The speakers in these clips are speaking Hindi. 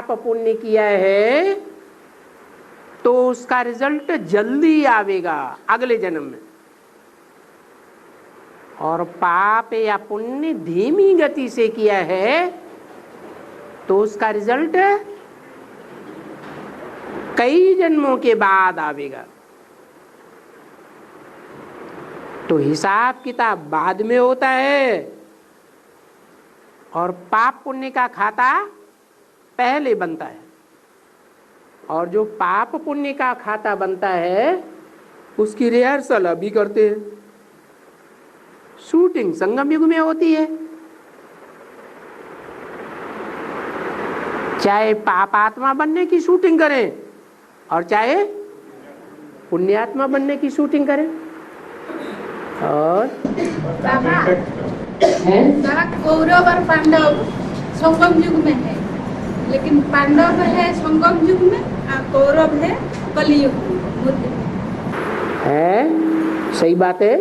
पाप पुण्य किया है तो उसका रिजल्ट जल्दी आवेगा अगले जन्म में, और पाप या पुण्य धीमी गति से किया है तो उसका रिजल्ट कई जन्मों के बाद आवेगा। तो हिसाब किताब बाद में होता है और पाप पुण्य का खाता पहले बनता है। और जो पाप पुण्य का खाता बनता है उसकी रिहर्सल अभी करते हैं। शूटिंग संगम युग में होती है, चाहे पापात्मा बनने की शूटिंग करें और चाहे पुण्यात्मा बनने की शूटिंग करें। और कौरव और पांडव संगम युग में है, लेकिन पांडव है संगम युग में और कौरव है कलियुग में है। सही बात है।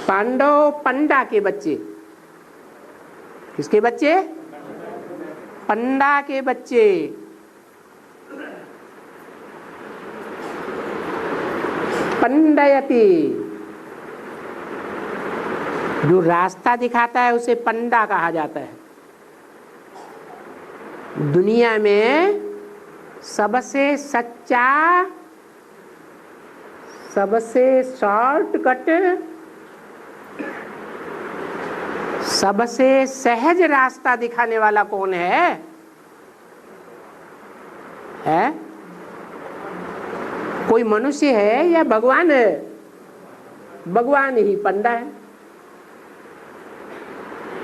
पांडव पंडा के बच्चे, किसके बच्चे? पंडा के बच्चे। पंडयति, जो रास्ता दिखाता है उसे पंडा कहा जाता है। दुनिया में सबसे सच्चा, सबसे शॉर्टकट, सबसे सहज रास्ता दिखाने वाला कौन है? कोई मनुष्य है या भगवान है? भगवान ही पंडा है।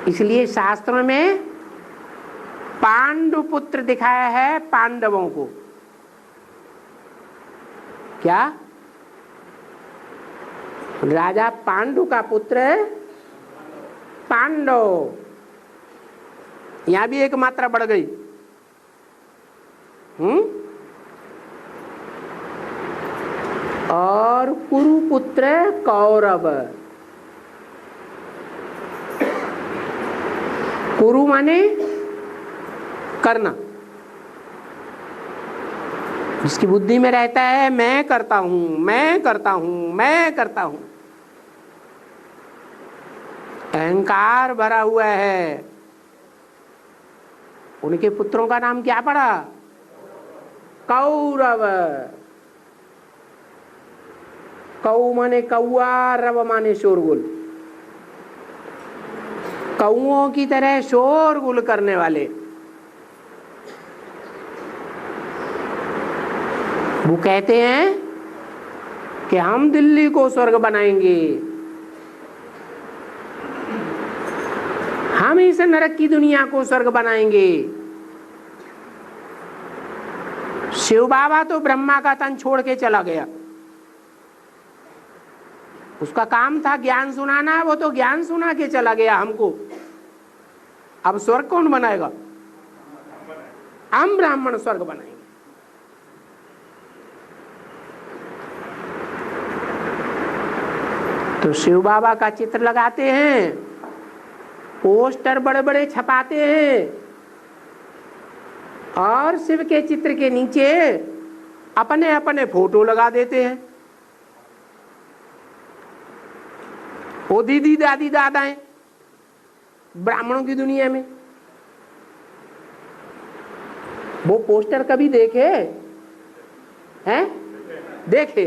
इसलिए शास्त्रों में पांडुपुत्र दिखाया है पांडवों को। क्या? राजा पांडु का पुत्र पांडव। यहां भी एक मात्रा बढ़ गई। और कुरुपुत्र कौरव। कुरु माने करना, जिसकी बुद्धि में रहता है मैं करता हूं, मैं करता हूं, मैं करता हूं। अहंकार भरा हुआ है। उनके पुत्रों का नाम क्या पड़ा? कौरव। कौ माने कौआ, रव माने शोरगुल। कौओं की तरह शोरगुल करने वाले। वो कहते हैं कि हम दिल्ली को स्वर्ग बनाएंगे, हम इस नरक की दुनिया को स्वर्ग बनाएंगे। शिव बाबा तो ब्रह्मा का तन छोड़ के चला गया। उसका काम था ज्ञान सुनाना, वो तो ज्ञान सुना के चला गया हमको। अब स्वर्ग कौन बनाएगा? हम ब्राह्मण स्वर्ग बनाएंगे। तो शिव बाबा का चित्र लगाते हैं, पोस्टर बड़े बड़े छपाते हैं, और शिव के चित्र के नीचे अपने अपने फोटो लगा देते हैं। वो दीदी दादी दादाएं ब्राह्मणों की दुनिया में। वो पोस्टर कभी देखे हैं? देखे,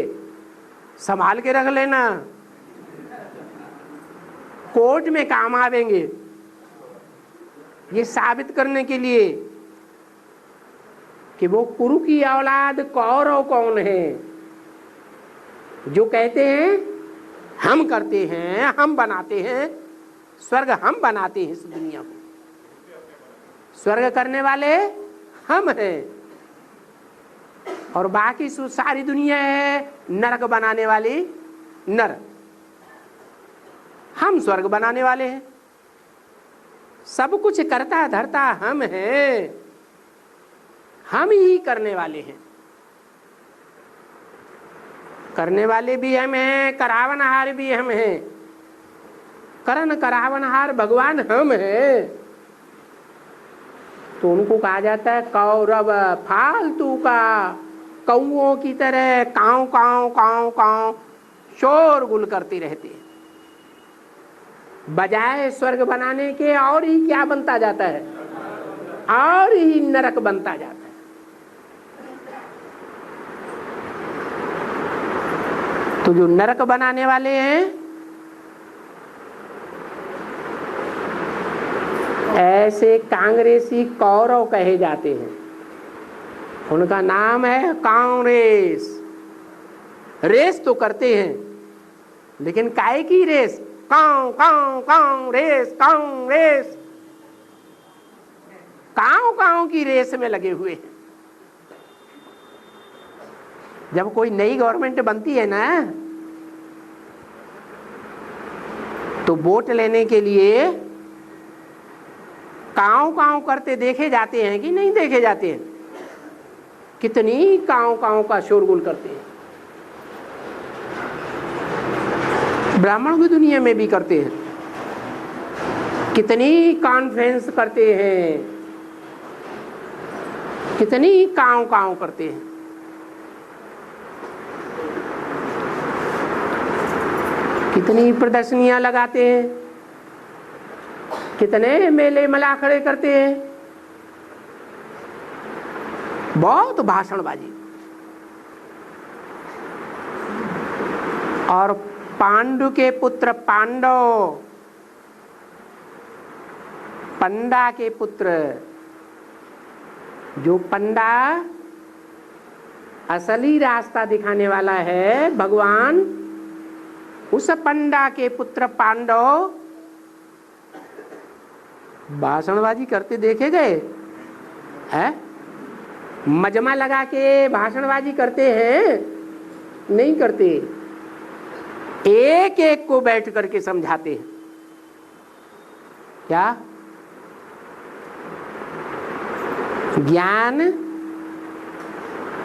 संभाल के रख लेना, कोर्ट में काम आवेंगे ये साबित करने के लिए कि वो कुरु की औलाद कौरव कौन है। जो कहते हैं हम करते हैं, हम बनाते हैं स्वर्ग, हम बनाते हैं इस दुनिया को। स्वर्ग करने वाले हम हैं, और बाकी सारी दुनिया है नरक बनाने वाली नर। हम स्वर्ग बनाने वाले हैं। सब कुछ करता धरता हम हैं, हम ही करने वाले हैं। करने वाले भी हम हैं, करावनहार भी हम हैं। करण करावनहार भगवान हम हैं। तो उनको कहा जाता है कौरव, फालतू का कौओं की तरह काव काव काव काव शोरगुल करते रहते हैं। बजाय स्वर्ग बनाने के और ही क्या बनता जाता है, और ही नरक बनता जाता है। तो जो नरक बनाने वाले हैं ऐसे कांग्रेसी कौरव कहे जाते हैं। उनका नाम है कांग्रेस। रेस तो करते हैं, लेकिन काहे की रेस? कांव कांव कांव रेस, कांव रेस, कांव कांव की रेस में लगे हुए हैं। जब कोई नई गवर्नमेंट बनती है ना, तो वोट लेने के लिए कांव कांव करते देखे जाते हैं कि नहीं देखे जाते हैं? कितनी कांव कांव का शोरगुल करते हैं। ब्राह्मण की दुनिया में भी करते हैं, कितनी कॉन्फ्रेंस करते हैं, कितनी कांव कांव करते हैं। कितनी प्रदर्शनियां लगाते हैं, कितने मेले मलाखड़े करते हैं, बहुत भाषणबाजी। और पांडु के पुत्र पांडव, पंडा के पुत्र, जो पंडा असली रास्ता दिखाने वाला है भगवान, उस पंडा के पुत्र पांडव भाषणबाजी करते देखे गए हैं? मजमा लगा के भाषणबाजी करते हैं? नहीं करते। एक एक को बैठ करके समझाते हैं। क्या ज्ञान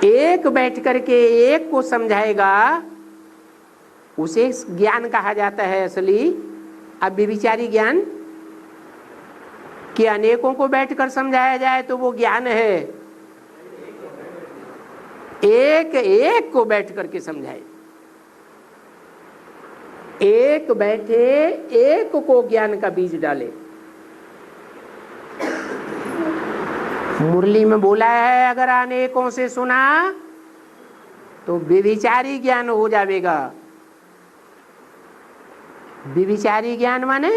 एक बैठ करके एक को समझाएगा, उसे ज्ञान कहा जाता है असली। अब व्यभिचारी ज्ञान कि अनेकों को बैठकर समझाया जाए तो वो ज्ञान है। एक एक को बैठ करके समझाए, एक बैठे एक को ज्ञान का बीज डाले। मुरली में बोला है अगर अनेकों से सुना तो व्यभिचारी ज्ञान हो जाएगा। व्यभिचारी ज्ञान माने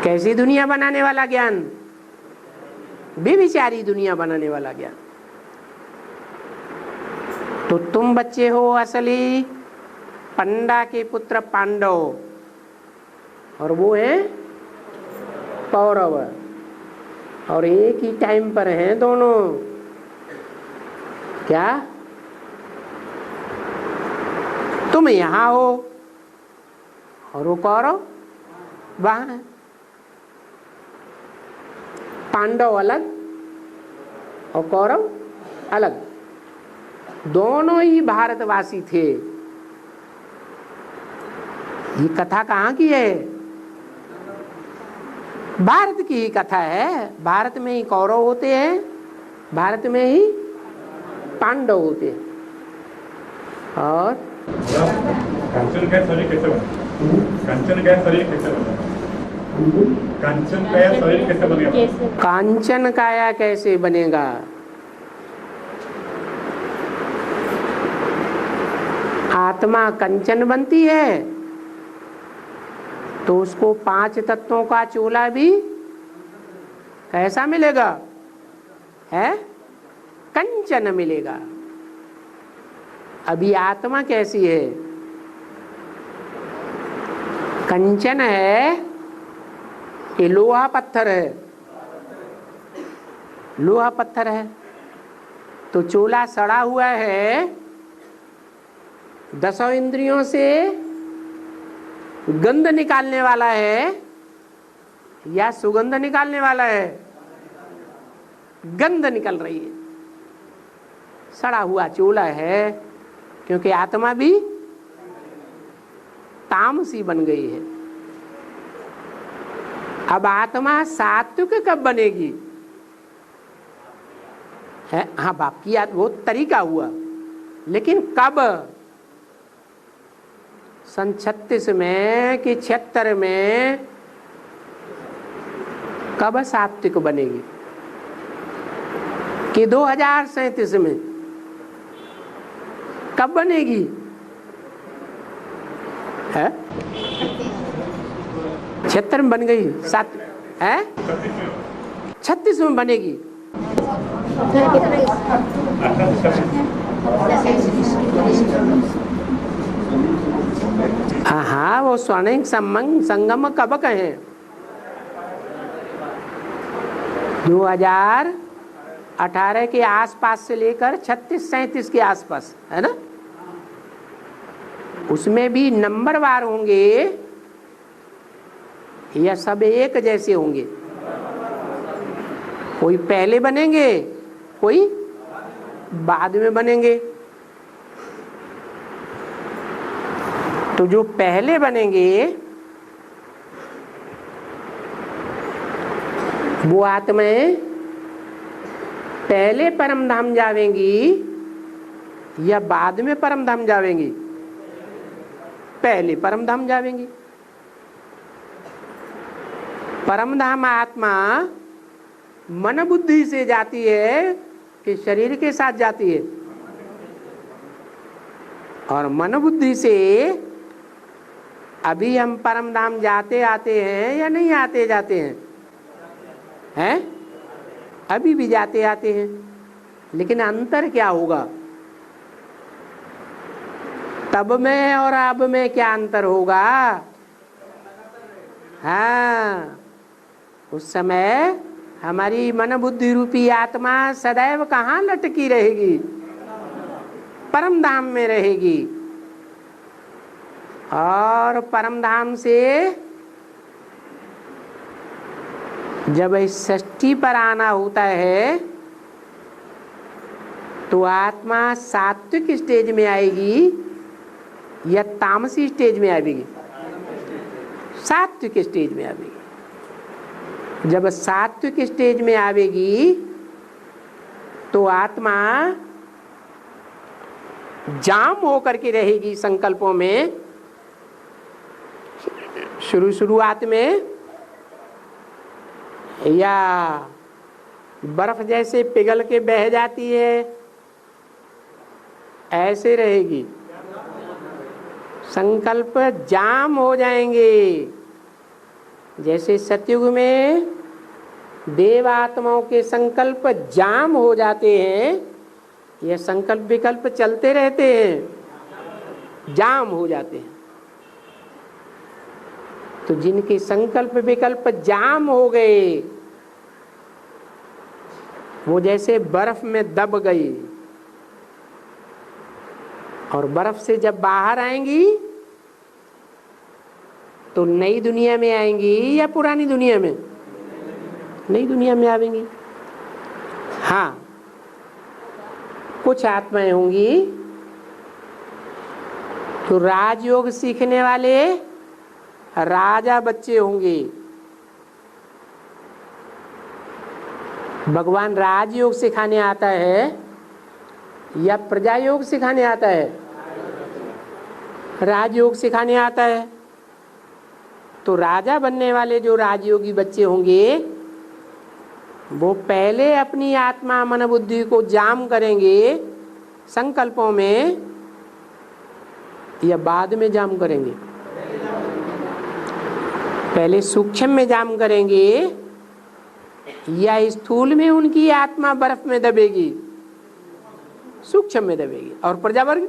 कैसी दुनिया बनाने वाला ज्ञान? व्यभिचारी दुनिया बनाने वाला ज्ञान। तो तुम बच्चे हो असली पंडा के पुत्र पांडव, और वो है कौरव, और एक ही टाइम पर हैं दोनों। क्या तुम यहां हो और वो कौरव वहां है? पांडव अलग और कौरव अलग, दोनों ही भारतवासी थे। ये कथा कहाँ की है? भारत की ही कथा है। भारत में ही कौरव होते हैं, भारत में ही पांडव होते हैं। और कंचन का शरीर कैसे बना? कंचन का शरीर कैसे बना? कांचन काया शरीर कैसे बनेगा? कांचन काया कैसे बनेगा? आत्मा कंचन बनती है तो उसको 5 तत्वों का चोला भी कैसा मिलेगा? है कंचन मिलेगा। अभी आत्मा कैसी है? कंचन है, ये लोहा पत्थर है। लोहा पत्थर है तो चोला सड़ा हुआ है, 10 इंद्रियों से गंध निकालने वाला है या सुगंध निकालने वाला है? गंध निकल रही है, सड़ा हुआ चोला है, क्योंकि आत्मा भी तामसी बन गई है। अब आत्मा सात्विक कब बनेगी है? हाँ बाप की याद वो तरीका हुआ, लेकिन कब? सन 36 में कि 76 में कब सात्विक बनेगी? कि 2037 में कब बनेगी है? 76 में बन गई, सात है 36 में बनेगी। हाँ वो स्वर्णिम संगम कब कहे? 2018 के आसपास से लेकर 36-37 के आसपास है ना। उसमें भी नंबरवार होंगे या सब एक जैसे होंगे? कोई पहले बनेंगे, कोई बाद में बनेंगे। तो जो पहले बनेंगे वो आत्माएं पहले परम धाम जावेंगी या बाद में परम धाम जावेंगी? पहले परम धाम जावेंगी। परम धाम आत्मा मन बुद्धि से जाती है कि शरीर के साथ जाती है? और मन बुद्धि से अभी हम परम धाम जाते आते हैं या नहीं आते जाते हैं? हैं? अभी भी जाते आते हैं, लेकिन अंतर क्या होगा? तब में और अब में क्या अंतर होगा? हाँ, उस समय हमारी मन बुद्धि रूपी आत्मा सदैव कहाँ लटकी रहेगी? परम धाम में रहेगी। और परम धाम से जब इस सृष्टि पर आना होता है तो आत्मा सात्विक स्टेज में आएगी या तामसी स्टेज में आएगी? सात्विक स्टेज में आएगी। जब सात्विक स्टेज में आवेगी तो आत्मा जाम होकर के रहेगी संकल्पों में। शुरुआत में या बर्फ जैसे पिघल के बह जाती है, ऐसे रहेगी। संकल्प जाम हो जाएंगे। जैसे सतयुग में देव आत्माओं के संकल्प जाम हो जाते हैं, यह संकल्प विकल्प चलते रहते हैं, जाम हो जाते हैं। तो जिनके संकल्प विकल्प जाम हो गए वो जैसे बर्फ में दब गई, और बर्फ से जब बाहर आएंगी तो नई दुनिया में आएंगी या पुरानी दुनिया में? नई दुनिया में आएंगी। हाँ, कुछ आत्माएं होंगी तो राजयोग सीखने वाले राजा बच्चे होंगे। भगवान राजयोग सिखाने आता है या प्रजा योग सिखाने आता है? राजयोग सिखाने आता है। तो राजा बनने वाले जो राजयोगी बच्चे होंगे वो पहले अपनी आत्मा मन बुद्धि को जाम करेंगे संकल्पों में या बाद में जाम करेंगे? पहले सूक्ष्म में जाम करेंगे या स्थूल में उनकी आत्मा बर्फ में दबेगी? सूक्ष्म में दबेगी। और प्रजावर्ग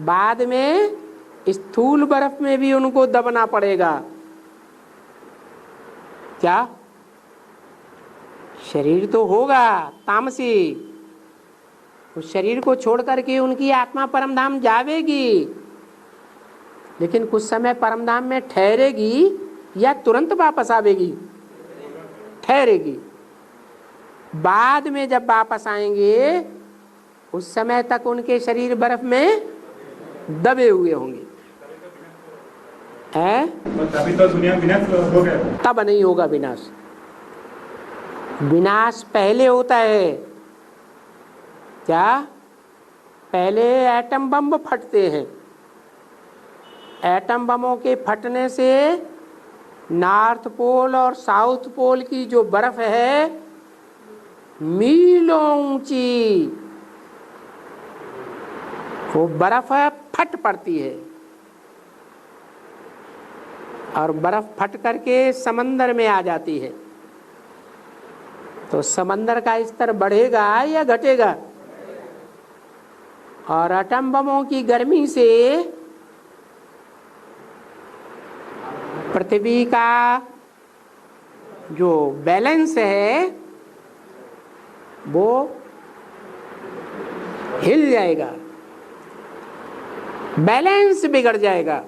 बाद में स्थूल बर्फ में भी उनको दबना पड़ेगा। क्या? शरीर तो होगा तामसी, उस शरीर को छोड़ करके उनकी आत्मा परमधाम जावेगी, लेकिन कुछ समय परमधाम में ठहरेगी या तुरंत वापस आवेगी? ठहरेगी। बाद में जब वापस आएंगे उस समय तक उनके शरीर बर्फ में दबे हुए होंगे। तभी तो दुनिया विनाश हो गया। तब नहीं होगा विनाश। विनाश पहले होता है। क्या? पहले एटम बम फटते हैं। एटम बमों के फटने से नॉर्थ पोल और साउथ पोल की जो बर्फ है मीलों ऊंची, वो बर्फ फट पड़ती है और बर्फ फट करके समंदर में आ जाती है। तो समंदर का स्तर बढ़ेगा या घटेगा? और एटम बमों की गर्मी से पृथ्वी का जो बैलेंस है वो हिल जाएगा, बैलेंस बिगड़ जाएगा।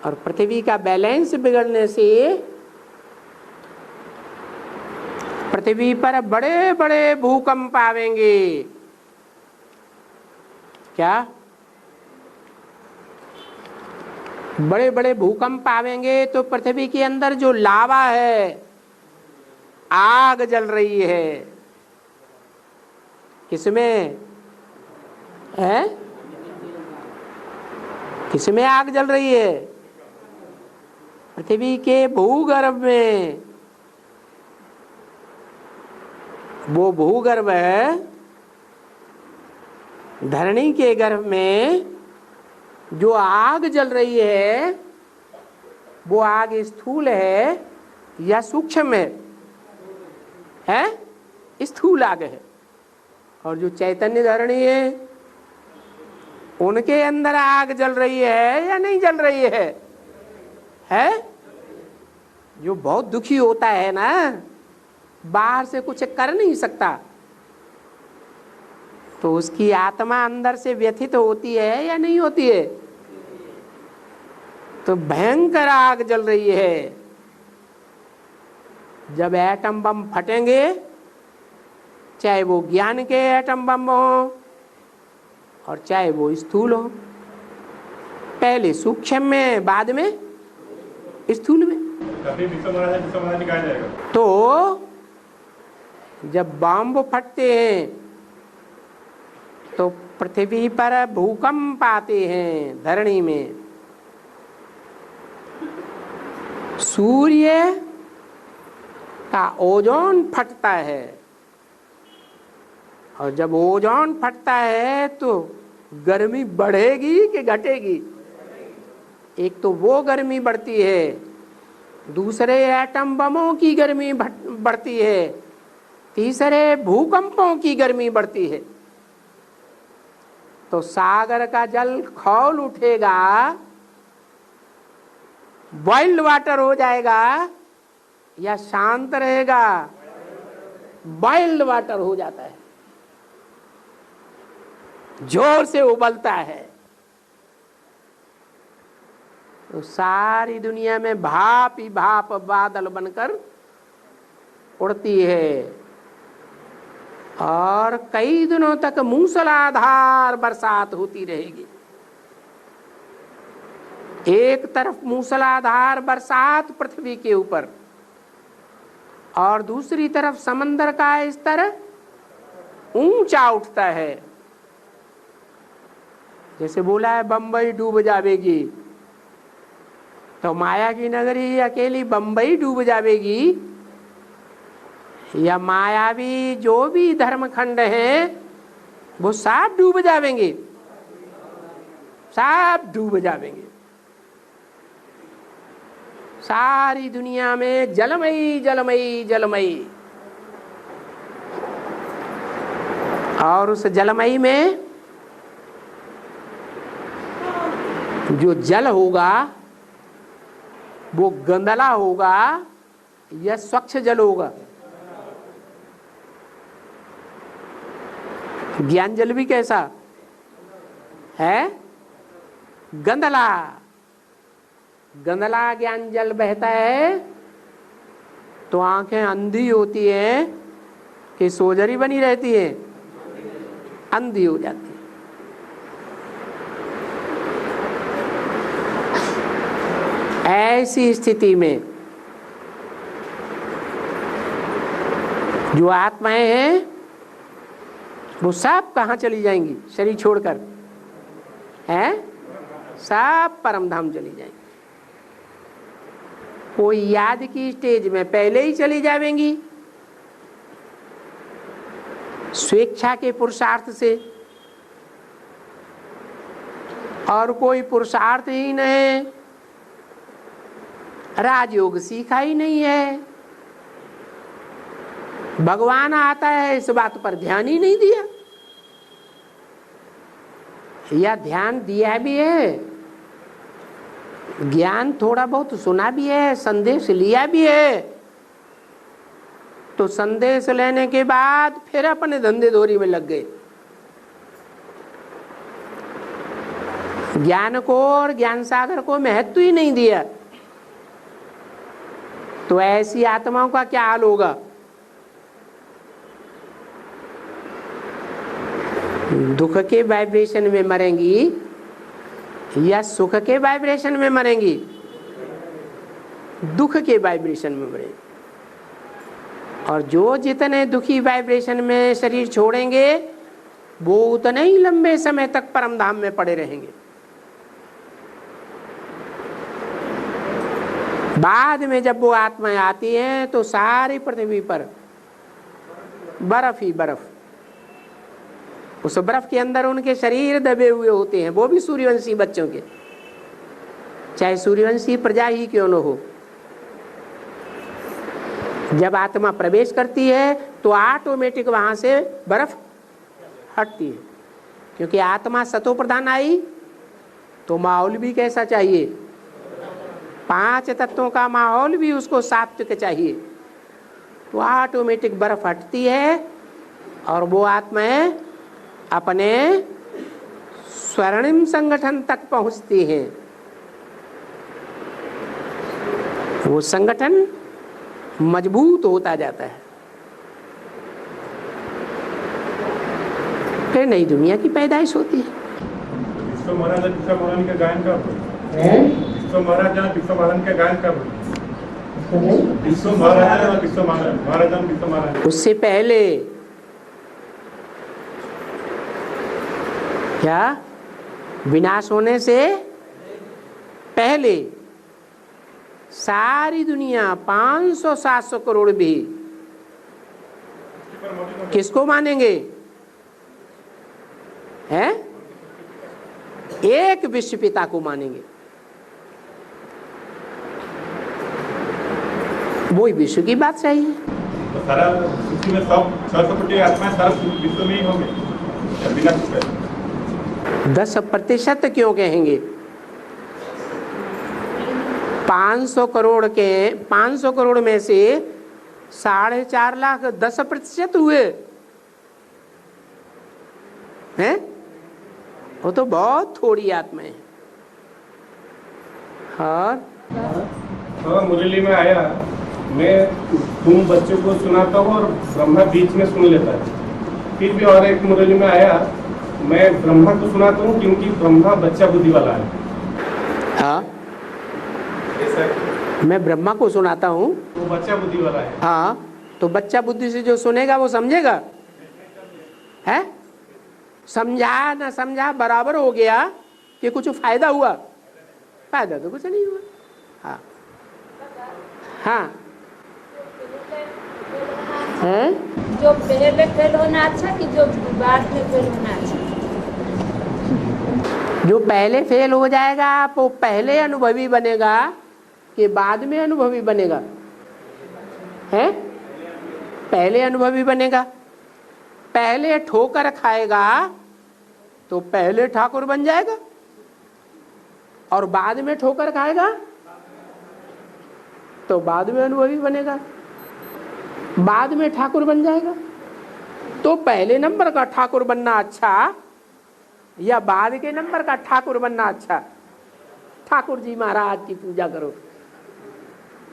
और पृथ्वी का बैलेंस बिगड़ने से पृथ्वी पर बड़े बड़े भूकंप आवेंगे। क्या? बड़े बड़े भूकंप आवेंगे तो पृथ्वी के अंदर जो लावा है, आग जल रही है, किसमें है? किसमें आग जल रही है? पृथ्वी के भूगर्भ में। वो भूगर्भ है, धरणी के गर्भ में जो आग जल रही है, वो आग स्थूल है या सूक्ष्म है? स्थूल आग है। और जो चैतन्य धरणी है, उनके अंदर आग जल रही है या नहीं जल रही है? जो बहुत दुखी होता है ना, बाहर से कुछ कर नहीं सकता, तो उसकी आत्मा अंदर से व्यथित होती है या नहीं होती है? तो भयंकर आग जल रही है। जब एटम बम फटेंगे, चाहे वो ज्ञान के एटम बम हो और चाहे वो स्थूल हो, पहले सूक्ष्म में बाद में स्थूल में। तभी विश्व महाराज कहा जाएगा। तो जब बम फटते हैं तो पृथ्वी पर भूकंप आते हैं, धरणी में। सूर्य का ओजोन फटता है, और जब ओजोन फटता है तो गर्मी बढ़ेगी कि घटेगी? एक तो वो गर्मी बढ़ती है, दूसरे एटम बमों की गर्मी बढ़ती है, तीसरे भूकंपों की गर्मी बढ़ती है। तो सागर का जल खौल उठेगा, बॉइल्ड वाटर हो जाएगा या शांत रहेगा? बॉइल्ड वाटर हो जाता है, जोर से उबलता है। तो सारी दुनिया में भाप ही भाप बादल बनकर उड़ती है और कई दिनों तक मूसलाधार बरसात होती रहेगी। एक तरफ मूसलाधार बरसात पृथ्वी के ऊपर और दूसरी तरफ समंदर का स्तर ऊंचा उठता है। जैसे बोला है बंबई डूब जावेगी, तो माया की नगरी अकेली बंबई डूब जावेगी या मायावी जो भी धर्मखंड है वो सब डूब जावेंगे? सब डूब जावेंगे। सारी दुनिया में जलमयी जलमयी जलमयी, और उस जलमयी में जो जल होगा वो गंदला होगा या स्वच्छ जल होगा? ज्ञान जल भी कैसा है? गंदला। गंदला ज्ञान जल बहता है तो आंखें अंधी होती हैं कि सोजरी बनी रहती है? अंधी हो जाती है। ऐसी स्थिति में जो आत्माएं हैं वो सब कहाँ चली जाएंगी शरीर छोड़कर? हैं? सब परम धाम चली जाएंगी। कोई याद की स्टेज में पहले ही चली जाएंगी, स्वेच्छा के पुरुषार्थ से, और कोई पुरुषार्थ ही नहीं, राजयोग सीखा ही नहीं है, भगवान आता है इस बात पर ध्यान ही नहीं दिया, या ध्यान दिया भी है, ज्ञान थोड़ा बहुत सुना भी है, संदेश लिया भी है, तो संदेश लेने के बाद फिर अपने धंधे धोरी में लग गए। ज्ञान को और ज्ञान सागर को महत्व ही नहीं दिया, तो ऐसी आत्माओं का क्या हाल होगा? दुख के वाइब्रेशन में मरेंगी या सुख के वाइब्रेशन में मरेंगी? दुख के वाइब्रेशन में मरेंगी। और जो जितने दुखी वाइब्रेशन में शरीर छोड़ेंगे वो उतने ही लंबे समय तक परम धाम में पड़े रहेंगे। बाद में जब वो आत्माएं आती हैं तो सारी पृथ्वी पर बर्फ ही बर्फ, उस बर्फ के अंदर उनके शरीर दबे हुए होते हैं, वो भी सूर्यवंशी बच्चों के, चाहे सूर्यवंशी प्रजा ही क्यों न हो। जब आत्मा प्रवेश करती है तो ऑटोमेटिक वहां से बर्फ हटती है, क्योंकि आत्मा सतो प्रधान आई तो माहौल भी कैसा चाहिए? 5 तत्वों का माहौल भी उसको सात्विक चाहिए, तो ऑटोमेटिक बर्फ हटती है और वो आत्माएं अपने स्वर्णिम संगठन तक पहुंचती हैं। वो संगठन मजबूत होता जाता है, फिर नई दुनिया की पैदाइश होती है। विश्व महाराज विश्व महारानी का गायन कब? विश्व महाराज विश्व महारानी का गायन कब? विश्व महाराज और विश्व महाराज विश्व महाराज, उससे पहले क्या? विनाश होने से पहले सारी दुनिया 500-700 करोड़ भी किसको मानेंगे? हैं? एक विश्व पिता को मानेंगे। वही विश्व की बात सही है। तो सारा सृष्टि में सब 600 कोटि आत्माएं सारा विश्व में ही होंगे बिना कुछ? 10% क्यों कहेंगे? 500 करोड़ में से 4.5 लाख 10% हुए हैं, वो तो बहुत थोड़ी आत्माएं हैं। हाँ, मुरली में आया, मैं तुम बच्चों को सुनाता हूँ और ब्रह्मा बीच में सुन लेता है। फिर भी और एक मुरली में आया, मैं ब्रह्मा को सुनाता हूँ क्योंकि ब्रह्मा बच्चा बुद्धि वाला है। हाँ, मैं ब्रह्मा को सुनाता हूँ, वो बच्चा बुद्धि वाला है। हाँ, तो बच्चा बुद्धि से जो सुनेगा वो समझेगा, है? समझा ना समझा बराबर हो गया कि कुछ फायदा हुआ? फायदा तो कुछ नहीं हुआ। हाँ हाँ, है? जो पहले फेल होना अच्छा कि जो बाद में फेल होना अच्छा? जो पहले फेल हो जाएगा वो पहले अनुभवी बनेगा कि बाद में अनुभवी बनेगा? है? पहले अनुभवी बनेगा। पहले ठोकर खाएगा तो पहले ठाकुर बन जाएगा, और बाद में ठोकर खाएगा तो बाद में अनुभवी बनेगा, बाद में ठाकुर बन जाएगा। तो पहले नंबर का ठाकुर बनना अच्छा या बाद के नंबर का ठाकुर बनना अच्छा? ठाकुर जी महाराज की पूजा करो,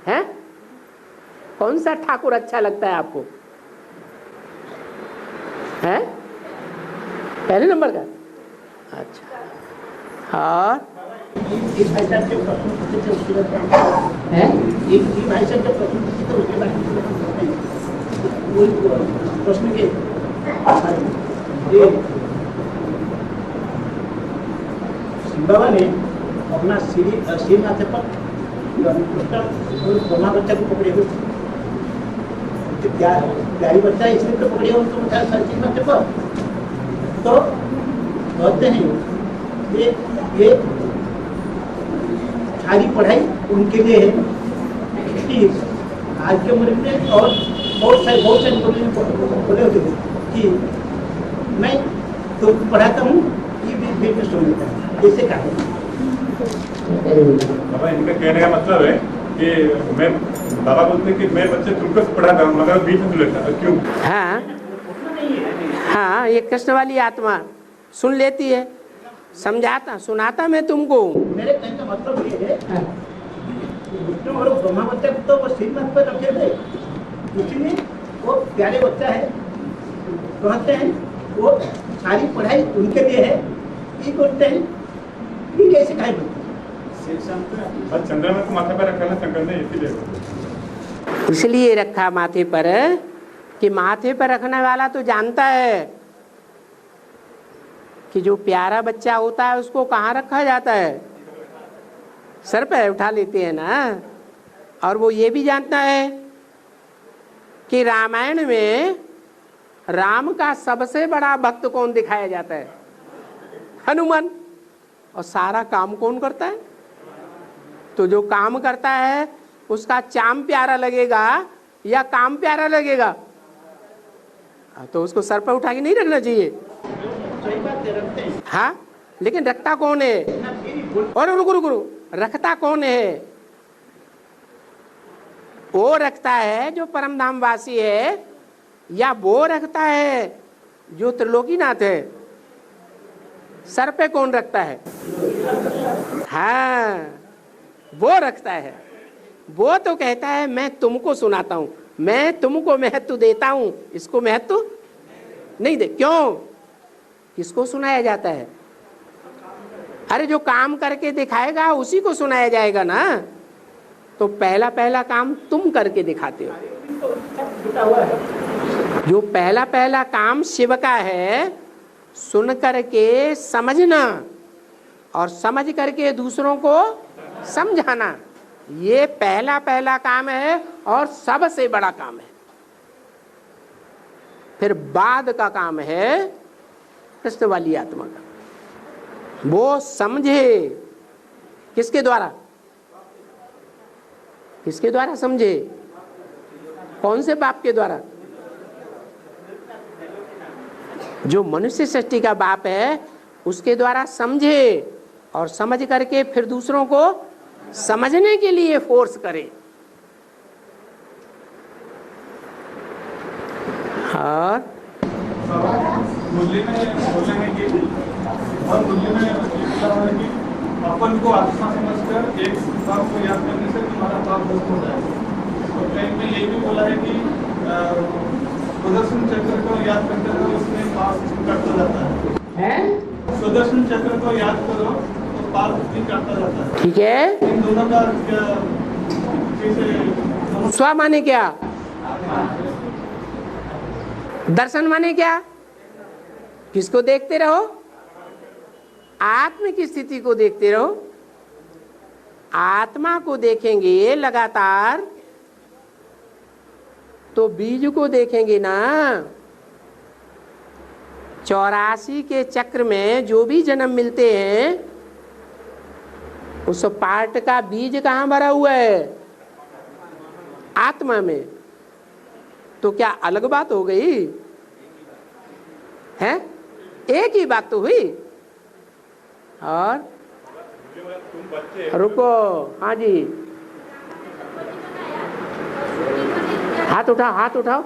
हैं? कौन सा ठाकुर अच्छा लगता है आपको? हैं? पहले नंबर का? अच्छा। और एक भाई साहब के प्रश्न पूछे थे उसके बाद है एक भाई साहब के प्रश्न पूछे थे उसके बाद वही प्रश्न के बाबा ने अपना सिर माथे पर ब्रह्मा बच्चा को पकड़े हुए प्यारी बच्चा इसलिए तो पकड़े हुए उनको बता सिर माथे पर तो कहते हैं ये सारी पढ़ाई उनके लिए है कि आज के उम्र में और बहुत सारे बोले होते थे कि मैं तुमको पढ़ाता हूँ ये भी में सुन लेता है जैसे कहा बाबा इनका कहने का मतलब है कि मैं बाबा बोलते हैं कि मैं बच्चे तुमको पढ़ाता हूँ मगर बीच में लेता क्यों? हाँ हाँ, ये कृष्ण वाली आत्मा सुन लेती है, समझाता सुनाता मैं तुमको। मेरे कहने का मतलब ये है और ब्रह्मा बच्चा को तो वो सिर मत पर रखे थे इसलिए वो प्यारे बच्चा है कहते हैं वो सारी पढ़ाई उनके लिए है ये बोलते हैं ये कैसे खाए बस चंद्रमा को माथे पर रखा ना शंकर ने इसलिए रखा माथे पर कि माथे पर रखने वाला तो जानता है कि जो प्यारा बच्चा होता है उसको कहाँ रखा जाता है, सर पे उठा लेते हैं ना। और वो ये भी जानता है कि रामायण में राम का सबसे बड़ा भक्त कौन दिखाया जाता है, हनुमान। और सारा काम कौन करता है, तो जो काम करता है उसका चाम प्यारा लगेगा या काम प्यारा लगेगा, तो उसको सर पर उठा के नहीं रखना चाहिए। हाँ, लेकिन रखता कौन है, और रुको रुको रखता कौन है, वो रखता है जो परम धाम वासी है या वो रखता है जो त्रिलोकीनाथ है। सर पे कौन रखता है, हाँ वो रखता है। वो तो कहता है मैं तुमको सुनाता हूं, मैं तुमको महत्व देता हूं, इसको महत्व नहीं दे। क्यों, किसको सुनाया जाता है, अरे जो काम करके दिखाएगा उसी को सुनाया जाएगा ना। तो पहला पहला काम तुम करके दिखाते हो, जो पहला पहला काम शिव का है, सुन करके समझना और समझ करके दूसरों को समझाना, ये पहला पहला काम है और सबसे बड़ा काम है। फिर बाद का काम है कृष्ण वाली आत्मा का, वो समझे किसके द्वारा, किसके द्वारा समझे, कौन से बाप के द्वारा, जो मनुष्य सृष्टि का बाप है उसके द्वारा समझे और समझ करके फिर दूसरों को समझने के लिए फोर्स करे। और मुरली में बोले हैं कि और मुरली में कि अपन को आत्मा समझकर एक बाप को याद करने से तुम्हारा पाप मुक्त हो जाएगा। तो कहीं में ये भी बोला है कि सुदर्शन चक्र को याद करते रहो, उसमें पाप कटता जाता है। सुदर्शन चक्र को याद करो तो पाप भी कटता जाता है। ठीक है, इन दोनों का क्या स्व माने क्या, दर्शन माने क्या, किसको देखते रहो, आत्मा की स्थिति को देखते रहो। आत्मा को देखेंगे लगातार तो बीज को देखेंगे ना। 84 के चक्र में जो भी जन्म मिलते हैं उस पार्ट का बीज कहाँ भरा हुआ है, आत्मा में। तो क्या अलग बात हो गई है, एक ही बात तो हुई। और रुको, हाँ जी, हाथ उठाओ, हाथ उठाओ।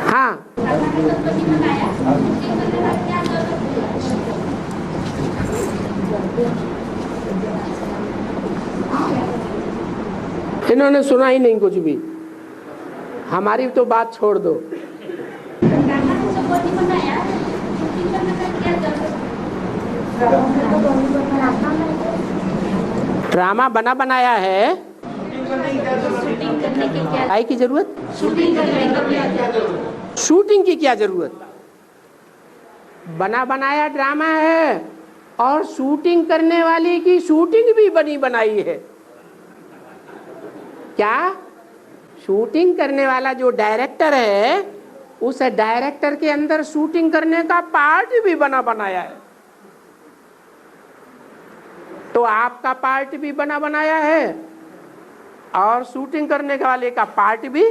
हाँ, इन्होंने सुना ही नहीं कुछ भी, हमारी तो बात छोड़ दो। ड्रामा बना बनाया है, शूटिंग करने की क्या आई की जरूरत, शूटिंग करने की क्या जरूरत? शूटिंग की क्या जरूरत? बना बनाया ड्रामा है और शूटिंग करने वाले की शूटिंग भी बनी बनाई है। क्या शूटिंग करने वाला जो डायरेक्टर है, उस डायरेक्टर के अंदर शूटिंग करने का पार्ट भी बना बनाया है। तो आपका पार्ट भी बना बनाया है और शूटिंग करने वाले का पार्ट भी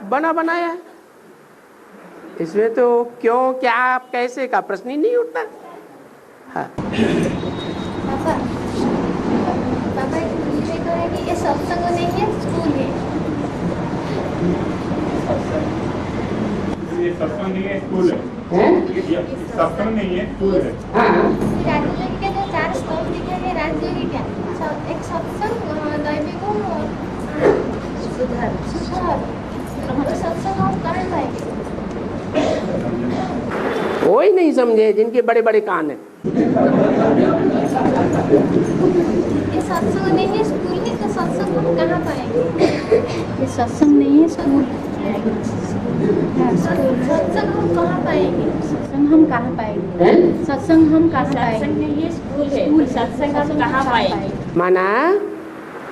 बना बनाया है। इसमें तो क्यों, क्या, कैसे का प्रश्न ही नहीं उठता। हाँ। पापा पापा मुझे कह रहे कि ये सत्संग नहीं है, स्कूल है। ये सत्संग नहीं है, स्कूल है। ये सत्संग नहीं है, स्कूल है। राजयोगी के जो 4 स्तंभ लिखे हैं, राजयोगी क्या? एक सत्संग, दैविक और सुधार। तो सत्संग हम कहाँ पाएंगे? कोई नहीं समझे जिनके बड़े बड़े कान हैं। ये सत्संग नहीं है, स्कूल है, तो सत्संग हम कहाँ पाएंगे? ये सत्संग नहीं है, स्कूल। सत्संग हम कहाँ पाएंगे? सत्संग हम कहाँ पाएंगे? सत्संग हम कहाँ सत्संग पाएंगे? नहीं है, स्कूल है। सत्संग हम कहाँ पाएंगे? माना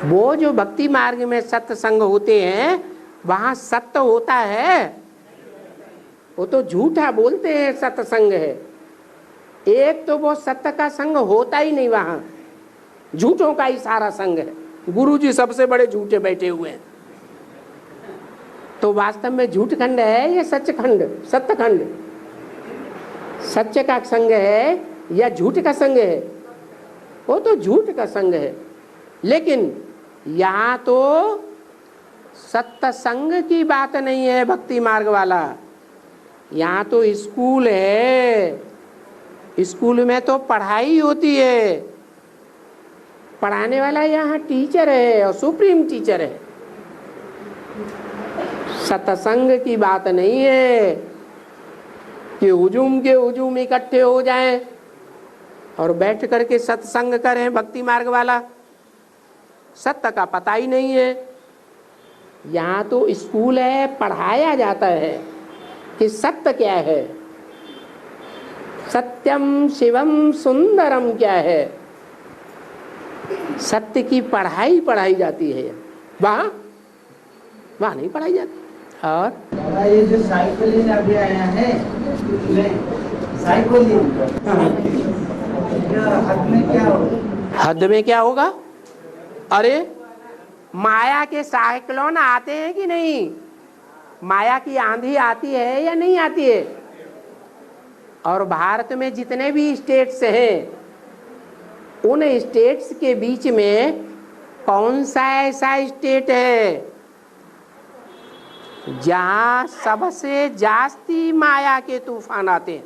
वो जो भक्ति मार्ग में सत्संग होते हैं, वहां सत्य होता है? वो तो झूठा बोलते हैं सत्संग है। एक तो वो सत्य का संग होता ही नहीं, वहां झूठों का ही सारा संग है। गुरुजी सबसे बड़े झूठे बैठे हुए हैं। तो वास्तव में झूठ खंड है या सच्चखंड, सत्यखंड? सत्य का संग है या झूठ का संग है? वो तो झूठ का संग है। लेकिन यहाँ तो सत्य संग की बात नहीं है भक्ति मार्ग वाला, यहाँ तो स्कूल है। स्कूल में तो पढ़ाई होती है, पढ़ाने वाला यहाँ टीचर है और सुप्रीम टीचर है। सत्संग की बात नहीं है कि हुजूम के हुजूम इकट्ठे हो जाएं और बैठ करके सत्संग करें। भक्ति मार्ग वाला सत्य का पता ही नहीं है। यहाँ तो स्कूल है, पढ़ाया जाता है कि सत्य क्या है, सत्यम शिवम सुंदरम क्या है। सत्य की पढ़ाई जाती है, वहाँ नहीं पढ़ाई जाती। और ये जो साइकिलिन अभी आया है, साइकिलिन हद में क्या होगा? हद में क्या होगा? अरे माया के साइक्लोन आते हैं कि नहीं? माया की आंधी आती है या नहीं आती है? और भारत में जितने भी स्टेट्स हैं, उन स्टेट्स के बीच में कौन सा ऐसा स्टेट है जहां सबसे जास्ती माया के तूफान आते हैं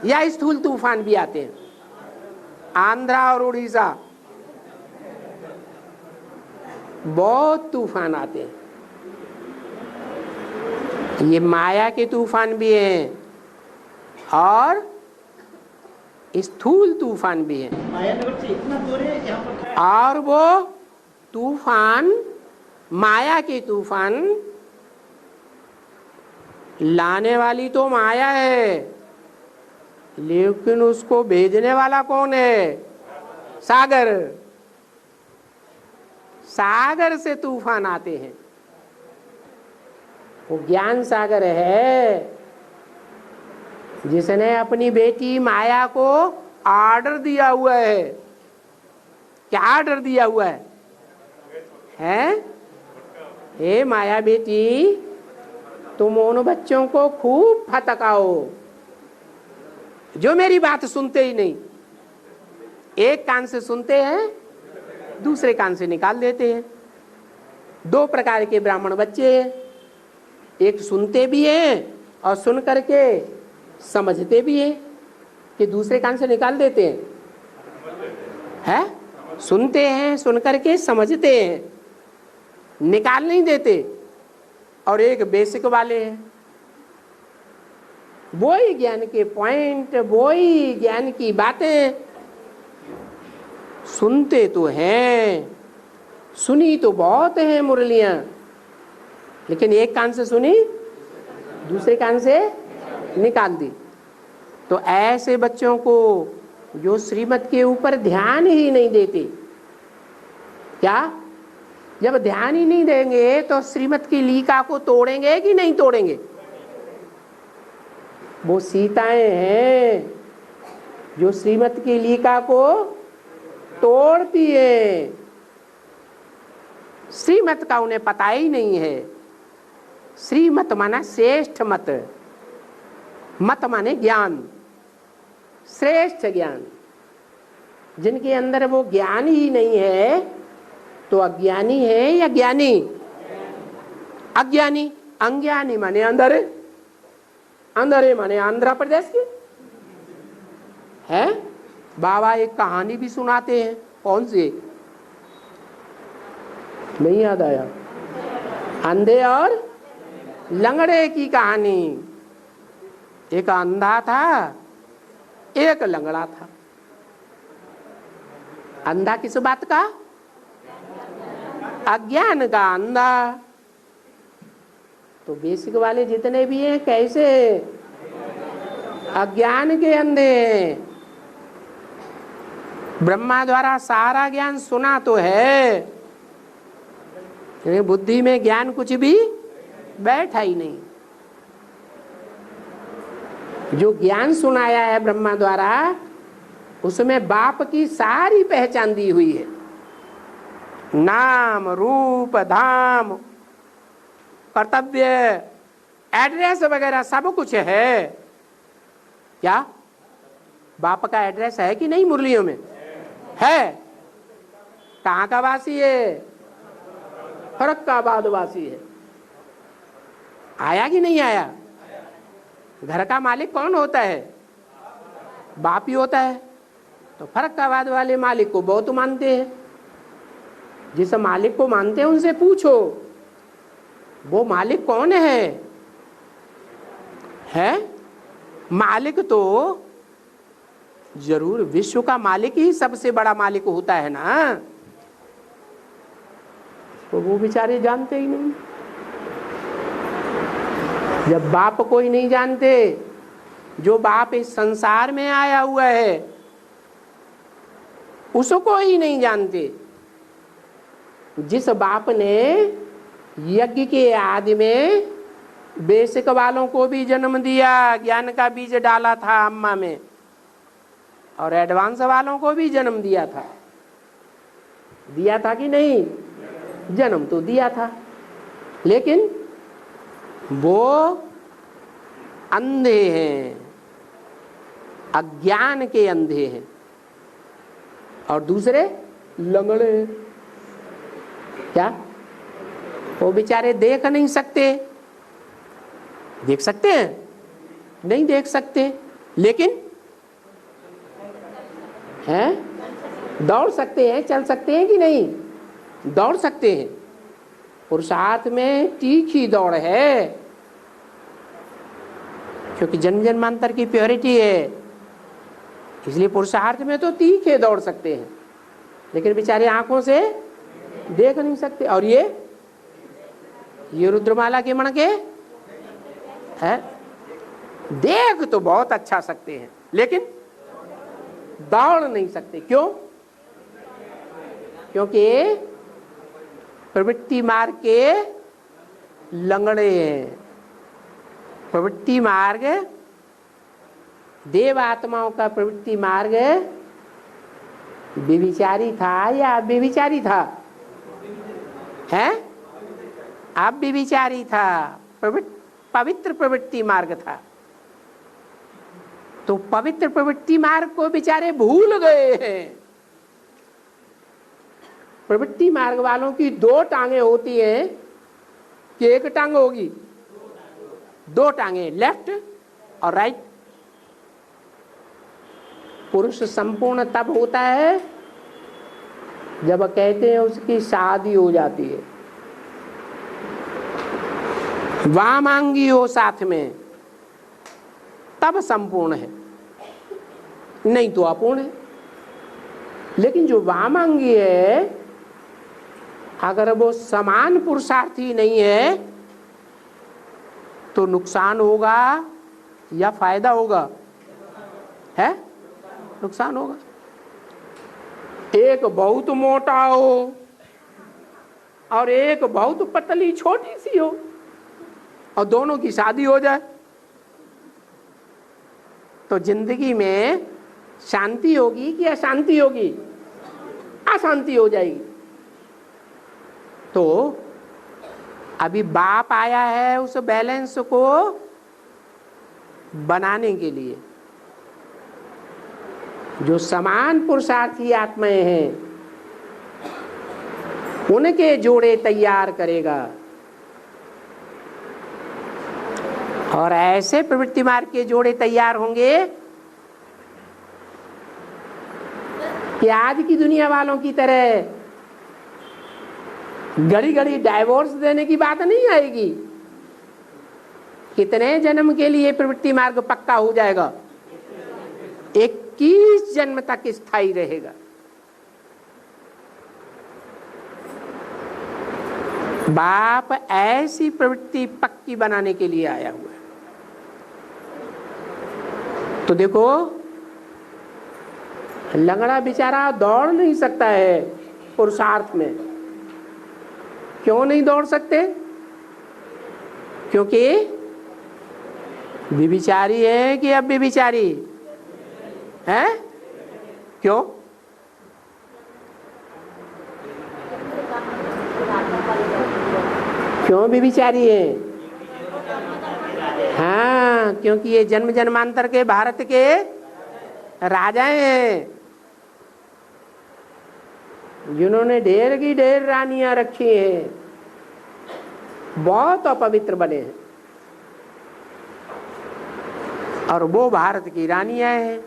या स्थूल तूफान भी आते हैं? आंध्रा और उड़ीसा, बहुत तूफान आते हैं। ये माया के तूफान भी हैं और स्थूल तूफान भी हैं। मायानगर से इतना दूर है यहाँ पर। और वो तूफान, माया के तूफान लाने वाली तो माया है, लेकिन उसको भेजने वाला कौन है? सागर। सागर से तूफान आते हैं। वो ज्ञान सागर है जिसने अपनी बेटी माया को ऑर्डर दिया हुआ है। क्या ऑर्डर दिया हुआ है? हे माया बेटी, तुम उन बच्चों को खूब फटकाओ जो मेरी बात सुनते ही नहीं। एक कान से सुनते हैं, दूसरे कान से निकाल देते हैं। 2 प्रकार के ब्राह्मण बच्चे हैं, एक सुनते भी हैं और सुन करके समझते भी हैं कि दूसरे कान से निकाल देते हैं। सुनते हैं, सुन करके समझते हैं, निकाल नहीं देते। और एक बेसिक वाले हैं वही ज्ञान के पॉइंट, वही ज्ञान की बातें सुनते तो हैं, सुनी तो बहुत हैं मुरलियां, लेकिन एक कान से सुनी दूसरे कान से निकाल दी। तो ऐसे बच्चों को जो श्रीमत के ऊपर ध्यान ही नहीं देते, क्या जब ध्यान ही नहीं देंगे तो श्रीमत की लीका को तोड़ेंगे कि नहीं तोड़ेंगे? वो सीताएं हैं जो श्रीमत की लीका को तोड़ती है। श्रीमत का उन्हें पता ही नहीं है। श्रीमत माना श्रेष्ठ मत, मत माने ज्ञान, श्रेष्ठ ज्ञान। जिनके अंदर वो ज्ञान ही नहीं है तो अज्ञानी है या ज्ञानी? अज्ञानी। अज्ञानी माने अंधेरे, अंधेरे माने आंध्र प्रदेश के है। बाबा एक कहानी भी सुनाते हैं, कौन सी? नहीं याद आया? अंधे और लंगड़े की कहानी। एक अंधा था, एक लंगड़ा था। अंधा किस बात का? अज्ञान का अंधा। तो बेसिक वाले जितने भी हैं कैसे? अज्ञान के अंधे हैं। ब्रह्मा द्वारा सारा ज्ञान सुना तो है, बुद्धि में ज्ञान कुछ भी बैठा ही नहीं। जो ज्ञान सुनाया है ब्रह्मा द्वारा, उसमें बाप की सारी पहचान दी हुई है। नाम, रूप, धाम, कर्तव्य, एड्रेस वगैरह सब कुछ है। क्या बाप का एड्रेस है कि नहीं? मुरलियों में है। कहाँ का वासी है? फरक्काबाद वासी है। आया कि नहीं आया? घर का मालिक कौन होता है? बाप ही होता है। तो फरक्काबाद वाले मालिक को बहुत मानते हैं। जिस मालिक को मानते हैं उनसे पूछो वो मालिक कौन है? मालिक तो जरूर विश्व का मालिक ही सबसे बड़ा मालिक होता है ना। तो वो बेचारे जानते ही नहीं। जब बाप को ही नहीं जानते, जो बाप इस संसार में आया हुआ है उसको ही नहीं जानते। जिस बाप ने यज्ञ के आदि में बेसिक वालों को भी जन्म दिया, ज्ञान का बीज डाला था अम्मा में, और एडवांस वालों को भी जन्म दिया था कि नहीं? जन्म तो दिया था, लेकिन वो अंधे हैं, अज्ञान के अंधे हैं। और दूसरे लंगड़े। क्या वो बेचारे देख नहीं सकते? देख सकते हैं? नहीं देख सकते, लेकिन हैं, दौड़ सकते हैं, चल सकते हैं कि नहीं? दौड़ सकते हैं। पुरुषार्थ में तीखी दौड़ है, क्योंकि जन्म जन्मांतर की प्योरिटी है, इसलिए पुरुषार्थ में तो तीखे दौड़ सकते हैं, लेकिन बेचारे आंखों से देख नहीं सकते। और ये रुद्रमाला के मणके है, देख तो बहुत अच्छा सकते हैं, लेकिन दौड़ नहीं सकते। क्यों? क्योंकि प्रवृत्ति मार्ग के लंगड़े हैं। प्रवृत्ति मार्ग, देव आत्माओं का प्रवृत्ति मार्ग व्यभिचारी था या व्यभिचारी था? है? अब व्यभिचारी था, पवित्र प्रवृत्ति मार्ग था। तो पवित्र प्रवृत्ति मार्ग को बेचारे भूल गए हैं। प्रवृत्ति मार्ग वालों की दो टांगे होती हैं कि एक टांग होगी? दो टांगे, लेफ्ट और राइट। पुरुष संपूर्ण तब होता है जब कहते हैं उसकी शादी हो जाती है, वामांगी हो साथ में, तब संपूर्ण है, नहीं तो अपूर्ण है। लेकिन जो वामांगी है, अगर वो समान पुरुषार्थी नहीं है तो नुकसान होगा या फायदा होगा? है नुकसान होगा। एक बहुत मोटा हो और एक बहुत पतली छोटी सी हो और दोनों की शादी हो जाए तो जिंदगी में शांति होगी कि अशांति होगी? अशांति हो जाएगी। तो अभी बाप आया है उस बैलेंस को बनाने के लिए। जो समान पुरुषार्थी आत्माएं हैं उनके जोड़े तैयार करेगा। और ऐसे प्रवृत्ति मार्ग के जोड़े तैयार होंगे कि आज की दुनिया वालों की तरह घड़ी घड़ी डाइवोर्स देने की बात नहीं आएगी। कितने जन्म के लिए प्रवृत्ति मार्ग पक्का हो जाएगा? 21 जन्म तक स्थायी रहेगा। बाप ऐसी प्रवृत्ति पक्की बनाने के लिए आया हुआ है। तो देखो, लंगड़ा बेचारा दौड़ नहीं सकता है पुरुषार्थ में। क्यों नहीं दौड़ सकते? क्योंकि विचारी है कि अब विचारी है? क्यों? क्यों विचारी है? हाँ, क्योंकि ये जन्म जन्मांतर के भारत के राजाएं हैं जिन्होंने ढेर की ढेर रानियां रखी हैं, बहुत अपवित्र बने हैं। और वो भारत की रानियां हैं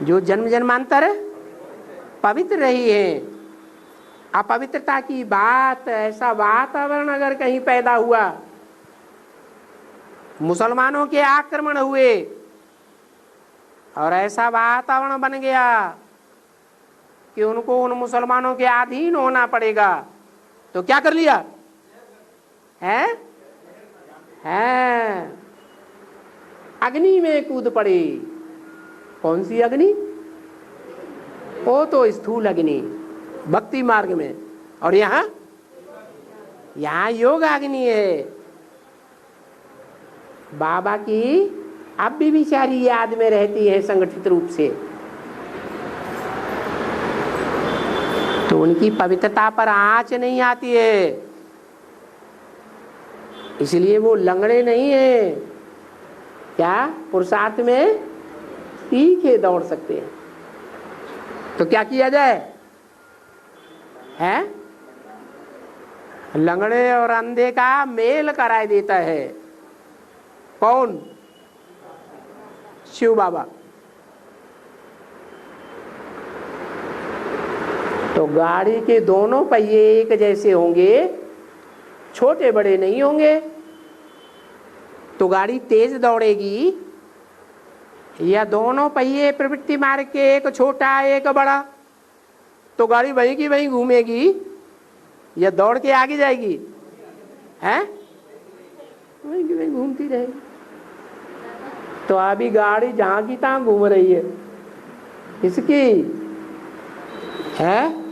जो जन्म जन्मांतर पवित्र रही हैं। अपवित्रता की बात, ऐसा वातावरण अगर कहीं पैदा हुआ, मुसलमानों के आक्रमण हुए और ऐसा वातावरण बन गया कि उनको उन मुसलमानों के अधीन होना पड़ेगा, तो क्या कर लिया है? अग्नि में कूद पड़े। कौन सी अग्नि? वो तो स्थूल अग्नि भक्ति मार्ग में, और यहाँ योग अग्नि है। बाबा की अब भी बेचारी याद में रहती है संगठित रूप से, तो उनकी पवित्रता पर आंच नहीं आती है, इसलिए वो लंगड़े नहीं है। क्या पुरुषार्थ में तीखे दौड़ सकते हैं। तो क्या किया जाए? है लंगड़े और अंधे का मेल कराए देता है। कौन? शिव बाबा। तो गाड़ी के दोनों पहिए एक जैसे होंगे, छोटे बड़े नहीं होंगे, तो गाड़ी तेज दौड़ेगी। या दोनों पहिए प्रवृत्ति मार्ग के, एक छोटा एक बड़ा, तो गाड़ी वहीं की वहीं घूमेगी या दौड़ के आगे जाएगी? है वहीं की वहीं घूमती रहेगी। तो अभी गाड़ी जहां की तहां घूम रही है, इसकी है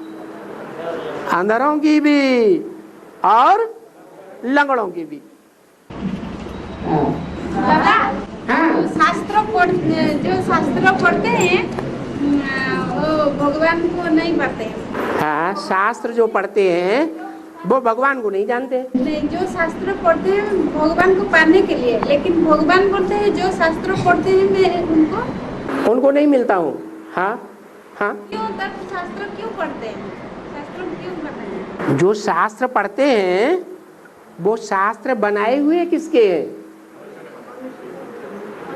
अंधरों की भी और लंगड़ों की भी। दादा, जो शास्त्र पढ़ते हैं वो भगवान को नहीं पढ़ते हैं। हाँ, शास्त्र जो पढ़ते हैं वो भगवान को नहीं जानते। नहीं, जो शास्त्र पढ़ते हैं भगवान को पाने के लिए, लेकिन भगवान बोलते हैं जो शास्त्र पढ़ते हैं मैं उनको नहीं मिलता हूँ। हाँ हाँ, क्यों? तब शास्त्र क्यों पढ़ते हैं? शास्त्र क्यों पढ़ते हैं? जो शास्त्र पढ़ते हैं वो शास्त्र बनाए हुए किसके हैं?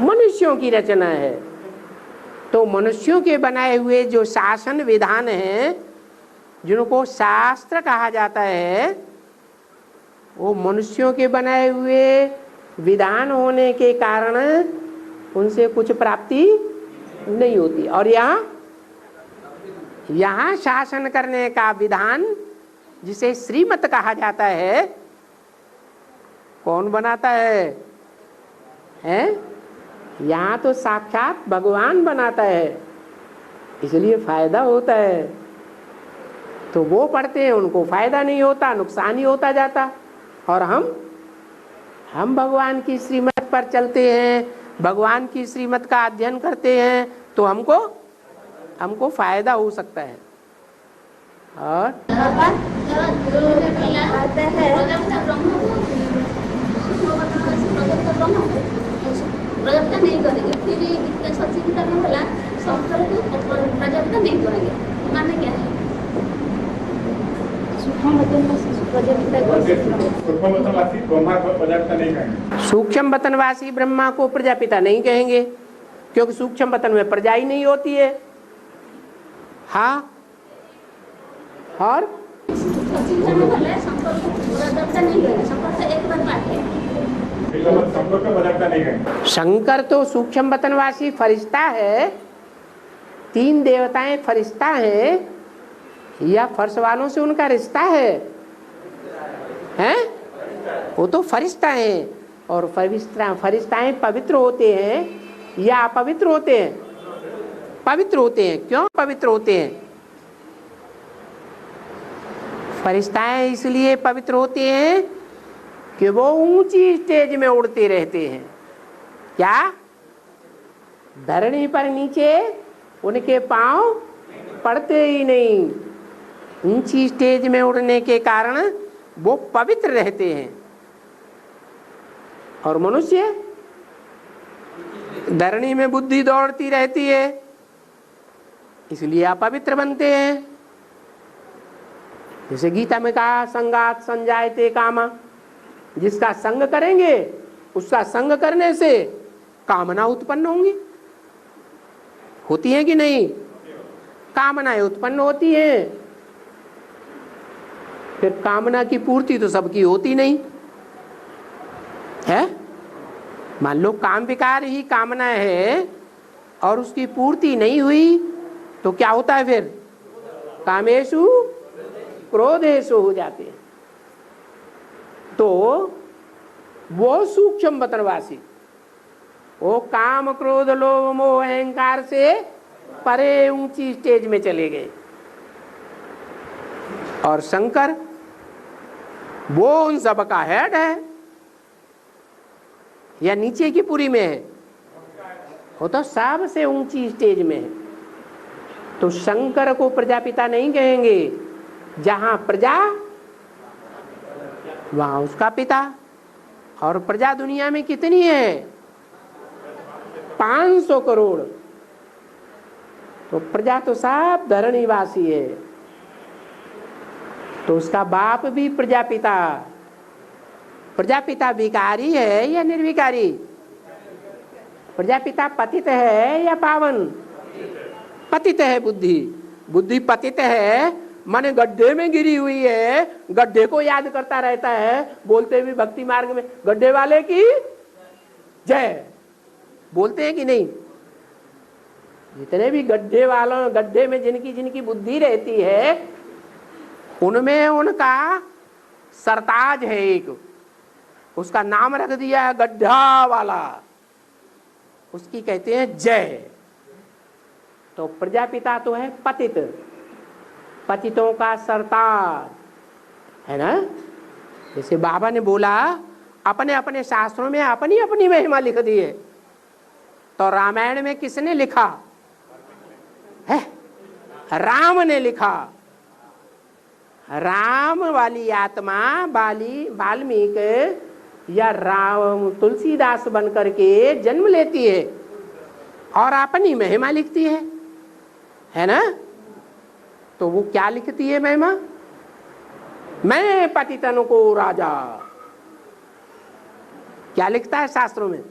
मनुष्यों की रचना है। तो मनुष्यों के बनाए हुए जो शासन विधान हैं, जिनको शास्त्र कहा जाता है, वो मनुष्यों के बनाए हुए विधान होने के कारण उनसे कुछ प्राप्ति नहीं होती। और यहाँ शासन करने का विधान जिसे श्रीमत कहा जाता है, कौन बनाता है? यहाँ तो साक्षात भगवान बनाता है, इसलिए फायदा होता है। तो वो पढ़ते हैं, उनको फायदा नहीं होता, नुकसान ही होता जाता। और हम भगवान की श्रीमत पर चलते हैं, भगवान की श्रीमत का अध्ययन करते हैं, तो हमको फायदा हो सकता है। और प्रजप्त नहीं करेंगे, फिर सचिव करने वाला शंकर को प्रजप्त नहीं करेंगे, माने क्या है? सूक्ष्म वतनवासी ब्रह्मा को प्रजापिता नहीं कहेंगे, क्योंकि सूक्ष्म वतन में प्रजा ही नहीं होती है। हाँ, और शंकर तो सूक्ष्म वतनवासी फरिश्ता है, 3 देवताएं फरिश्ता हैं, या फर्श वालों से उनका रिश्ता है? वो तो फरिश्ता हैं। और फरिश्ताएं पवित्र होते हैं या अपवित्र होते हैं? पवित्र होते हैं। क्यों पवित्र होते हैं? फरिश्ताएं इसलिए पवित्र होते हैं कि वो ऊंची स्टेज में उड़ते रहते हैं। क्या धरणी पर नीचे उनके पांव पड़ते ही नहीं। ऊंची स्टेज में उड़ने के कारण वो पवित्र रहते हैं। और मनुष्य धरणी में बुद्धि दौड़ती रहती है, इसलिए अपवित्र बनते हैं। जैसे गीता में कहा, संगात संजायते कामा, जिसका संग करेंगे उसका संग करने से कामना उत्पन्न होंगी। होती है कि नहीं? कामनाएं उत्पन्न होती हैं। फिर कामना की पूर्ति तो सबकी होती नहीं है। मान लो काम विकार ही कामना है और उसकी पूर्ति नहीं हुई तो क्या होता है? फिर कामेषु क्रोधेषु हो जाते हैं। तो वो सूक्ष्म वतनवासी, वो काम क्रोध लोभ मोह अहंकार से परे ऊंची स्टेज में चले गए। और शंकर वो उन सब का हेड है, या नीचे की पुरी में है? वो तो सबसे ऊंची स्टेज में है। तो शंकर को प्रजापिता नहीं कहेंगे। जहां प्रजा वहां उसका पिता। और प्रजा दुनिया में कितनी है? 500 करोड़। तो प्रजा तो सब धरणीवासी है। तो उसका बाप भी प्रजापिता। प्रजापिता विकारी है या निर्विकारी? प्रजापिता पतित है या पावन? पतित है। बुद्धि पतित है, माने गड्ढे में गिरी हुई है, गड्ढे को याद करता रहता है। बोलते भी भक्ति मार्ग में गड्ढे वाले की जय बोलते हैं कि नहीं? जितने भी गड्ढे में जिनकी बुद्धि रहती है, उनमें उनका सरताज है एक, उसका नाम रख दिया है गड्ढा वाला, उसकी कहते हैं जय। तो प्रजापिता तो है पतित, पतितों का सरताज है ना। जैसे बाबा ने बोला, अपने अपने शास्त्रों में अपनी अपनी महिमा लिख दी है। तो रामायण में किसने लिखा है? राम ने लिखा। राम वाली आत्मा वाल्मीकि या राम तुलसीदास बन करके जन्म लेती है और अपनी महिमा लिखती है ना। तो वो क्या लिखती है महिमा? मैं पतितन को राजा। क्या लिखता है शास्त्रों में?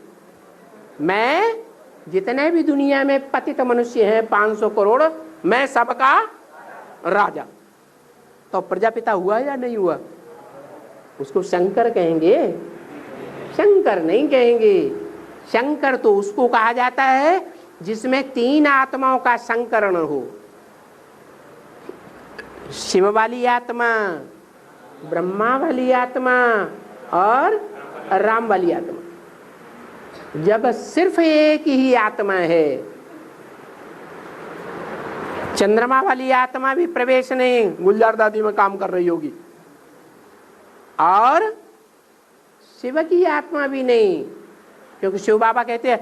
मैं जितने भी दुनिया में पतित मनुष्य हैं 500 करोड़, मैं सबका राजा। तो प्रजापिता हुआ या नहीं हुआ? उसको शंकर कहेंगे? शंकर नहीं कहेंगे। शंकर तो उसको कहा जाता है जिसमें 3 आत्माओं का संकरण हो। शिव वाली आत्मा, ब्रह्मा वाली आत्मा और राम वाली आत्मा। जब सिर्फ एक ही आत्मा है, चंद्रमा वाली आत्मा भी प्रवेश नहीं, गुलजार दादी में काम कर रही होगी, और शिव की आत्मा भी नहीं, क्योंकि शिव बाबा कहते हैं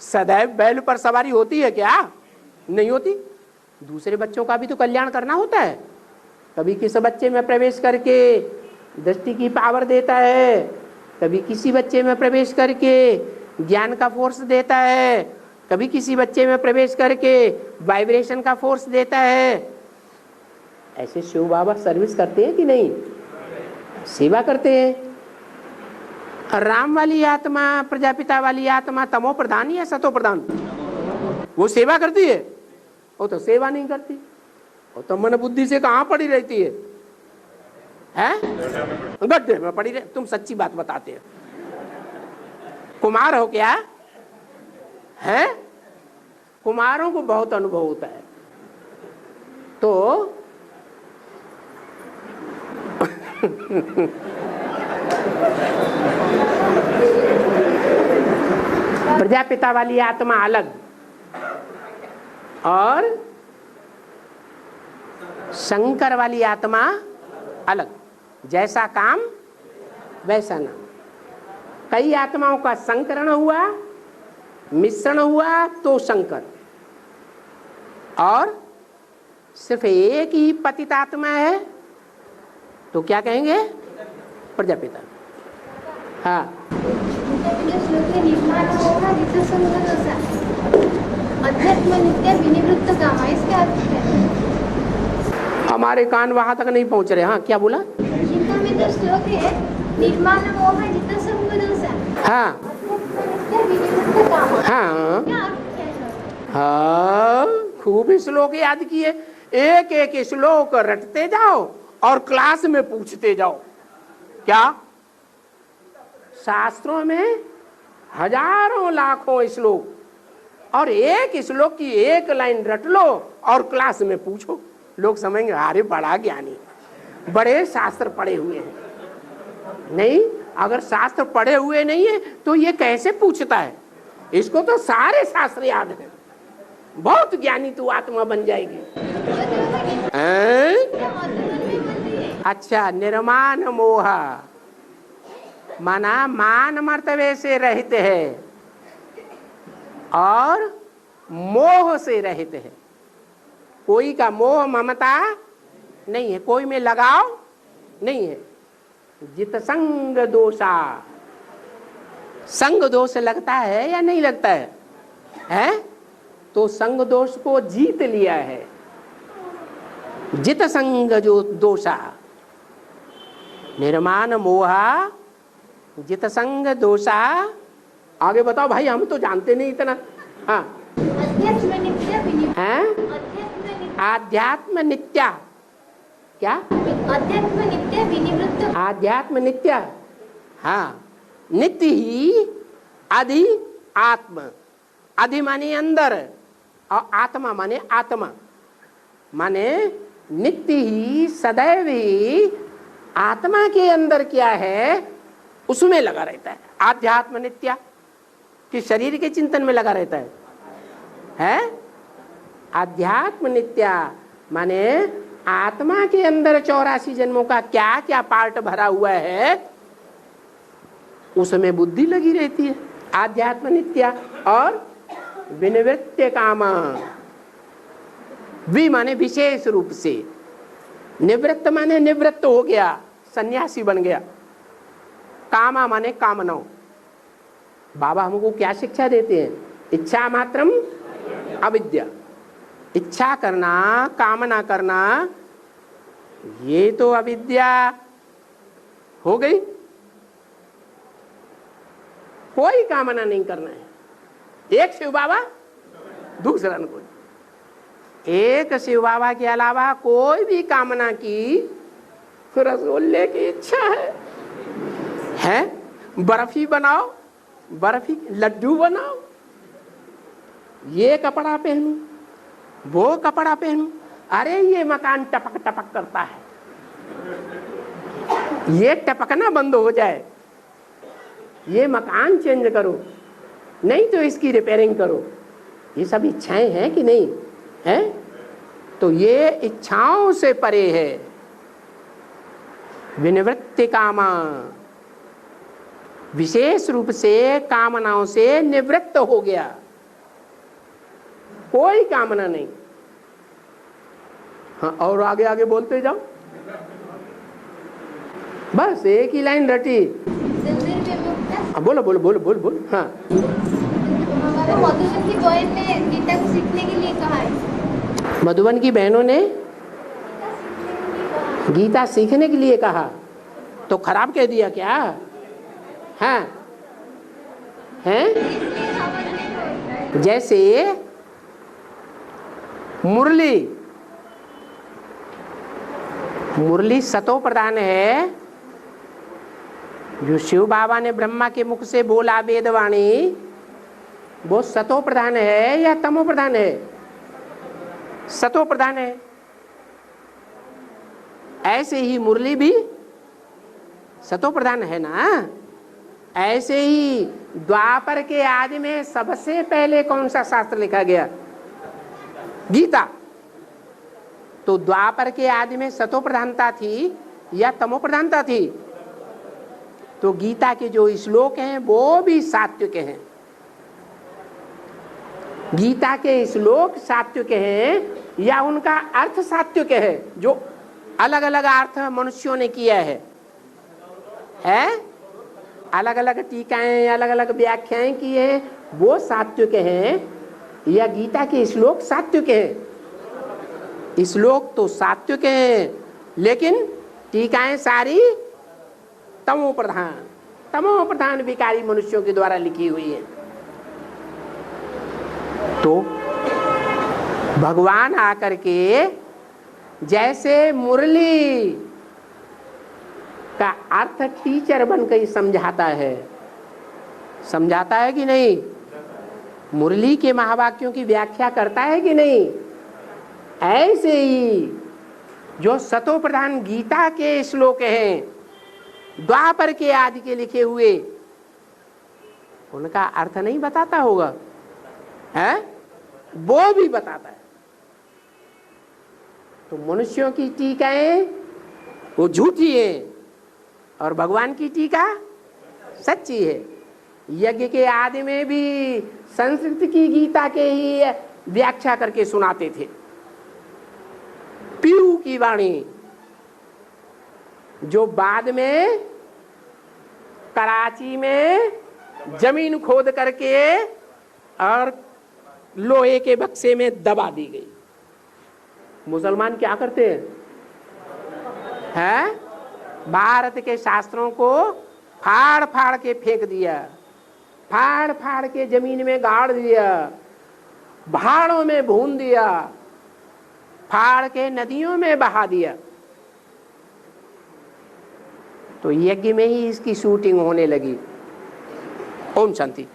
सदैव बैल पर सवारी होती है क्या? नहीं होती। दूसरे बच्चों का भी तो कल्याण करना होता है। कभी किसी बच्चे में प्रवेश करके दृष्टि की पावर देता है, कभी किसी बच्चे में प्रवेश करके ज्ञान का फोर्स देता है, कभी किसी बच्चे में प्रवेश करके वाइब्रेशन का फोर्स देता है। ऐसे शिव बाबा सर्विस करते हैं कि नहीं? सेवा करते हैं। राम वाली आत्मा, प्रजापिता वाली आत्मा तमो प्रधान या सतो प्रधान? वो सेवा करती है? वो तो सेवा नहीं करती, वो तो मन बुद्धि से कहाँ पड़ी रहती है? गड्ढे में पड़ी रहे। तुम सच्ची बात बताते हो। कुमार हो क्या? है? कुमारों को बहुत अनुभव होता है। तो प्रजापिता वाली आत्मा अलग और शंकर वाली आत्मा अलग। जैसा काम वैसा नाम। कई आत्माओं का संकरण हुआ, मिश्रण हुआ तो शंकर, और सिर्फ एक ही पतित आत्मा है तो क्या कहेंगे? प्रजापिता। हाँ, अध्यात्म नित्य विनिवृत्त काम, इसके अर्थ है? हमारे कान वहां तक नहीं पहुंच रहे। हाँ, क्या बोला? गीता में जो श्लोक है, निर्माण मोह जित संग दोषा। हाँ नित्य विनिवृत्त काम। हाँ क्या अर्थ है? हाँ, खूब श्लोक याद किए। एक एक श्लोक रटते जाओ और क्लास में पूछते जाओ। क्या शास्त्रों में हजारों लाखों श्लोक, और एक श्लोक की एक लाइन रट लो और क्लास में पूछो। लोग समझेंगे अरे बड़ा ज्ञानी, बड़े शास्त्र पढ़े हुए हैं। नहीं, अगर शास्त्र पढ़े हुए नहीं है तो ये कैसे पूछता है? इसको तो सारे शास्त्र याद है। बहुत ज्ञानी तू आत्मा बन जाएगी। अच्छा, निर्माण मोह माना मान मर्तबे से रहित है और मोह से रहित है। कोई का मोह ममता नहीं है, कोई में लगाव नहीं है। जित संग दोषा, संग दोष लगता है या नहीं लगता है? हैं? तो संग दोष को जीत लिया है। जित संग जो दोषा, निर्माण मोहा जित संग दोषा। आगे बताओ भाई, हम तो जानते नहीं इतना। हाँ, अध्यात्म नित्य विनिवृत्त। आध्यात्म नित्या। क्या? अध्यात्म नित्य विनिवृत्त। आध्यात्म नित्य। हाँ, नित्य ही अधि आत्म। अधि माने अंदर और आत्मा माने आत्मा। माने नित्य ही, सदैव ही आत्मा के अंदर क्या है उसमें लगा रहता है। आध्यात्म नित्या कि शरीर के चिंतन में लगा रहता है? आध्यात्म नित्या माने आत्मा के अंदर 84 जन्मों का क्या क्या पार्ट भरा हुआ है उसमें बुद्धि लगी रहती है। आध्यात्म नित्या। और विनिवृत्त काम, वि माने विशेष रूप से, निवृत्त माने निवृत्त हो गया, सन्यासी बन गया। कामा माने कामनाओं। बाबा हमको क्या शिक्षा देते हैं? इच्छा मात्रम अविद्या। इच्छा करना, कामना करना, ये तो अविद्या हो गई। कोई कामना नहीं करना है। एक शिव बाबा, दूसरा न कोई। एक शिव बाबा के अलावा कोई भी कामना की, रसगुल्ले की इच्छा है? बर्फी बनाओ, बर्फी लड्डू बनाओ, ये कपड़ा पहनूं, वो कपड़ा पहनूं, अरे ये मकान टपक टपक करता है, ये टपकना बंद हो जाए, ये मकान चेंज करो, नहीं तो इसकी रिपेयरिंग करो। ये सब इच्छाएं हैं कि नहीं है? तो ये इच्छाओं से परे है। विनिवृत्ति कामा, विशेष रूप से कामनाओं से निवृत्त हो गया, कोई कामना नहीं। हाँ, और आगे आगे बोलते जाओ, बस एक ही लाइन रटी। बोलो बोलो बोलो बोलो बोलो। हाँ, मधुबन की बहन ने गीता को सीखने के लिए कहा है। मधुबन की बहनों ने गीता सीखने के लिए कहा, तो खराब कह दिया क्या? हाँ हैं? जैसे मुरली सतो प्रधान है, जो शिव बाबा ने ब्रह्मा के मुख से बोला वेदवाणी, वो सतो प्रधान है या तमो प्रधान है? सतो प्रधान है। ऐसे ही मुरली भी सतो प्रधान है ना। ऐसे ही द्वापर के आदि में सबसे पहले कौन सा शास्त्र लिखा गया? गीता। तो द्वापर के आदि में सतो प्रधानता थी या तमो प्रधानता थी? तो गीता के जो श्लोक हैं वो भी सात्विक हैं। गीता के श्लोक सात्विक हैं या उनका अर्थ सात्विक है? जो अलग अलग अर्थ मनुष्यों ने किया है, अलग अलग टीकाएं, अलग अलग व्याख्याएं की हैं, वो सात्विक हैं या गीता के श्लोक सात्विक हैं? श्लोक तो सात्विक हैं, लेकिन टीकाएं सारी तमो प्रधान विकारी मनुष्यों के द्वारा लिखी हुई है। तो भगवान आकर के जैसे मुरली का अर्थ टीचर बनकर समझाता है कि नहीं? मुरली के महावाक्यों की व्याख्या करता है कि नहीं? ऐसे ही जो सतो प्रधान गीता के श्लोक हैं, द्वापर के आदि के लिखे हुए, उनका अर्थ नहीं बताता होगा, है? वो भी बताता है। तो मनुष्यों की टीकाएं वो झूठी है और भगवान की टीका सच्ची है। यज्ञ के आदि में भी संस्कृत की गीता के ही व्याख्या करके सुनाते थे। पीरू की वाणी, जो बाद में कराची में जमीन खोद करके और लोहे के बक्से में दबा दी गई। मुसलमान क्या करते हैं? भारत के शास्त्रों को फाड़ फाड़ के फेंक दिया, फाड़ फाड़ के जमीन में गाड़ दिया, पहाड़ों में भून दिया, फाड़ के नदियों में बहा दिया। तो यज्ञ में ही इसकी शूटिंग होने लगी। ओम शांति।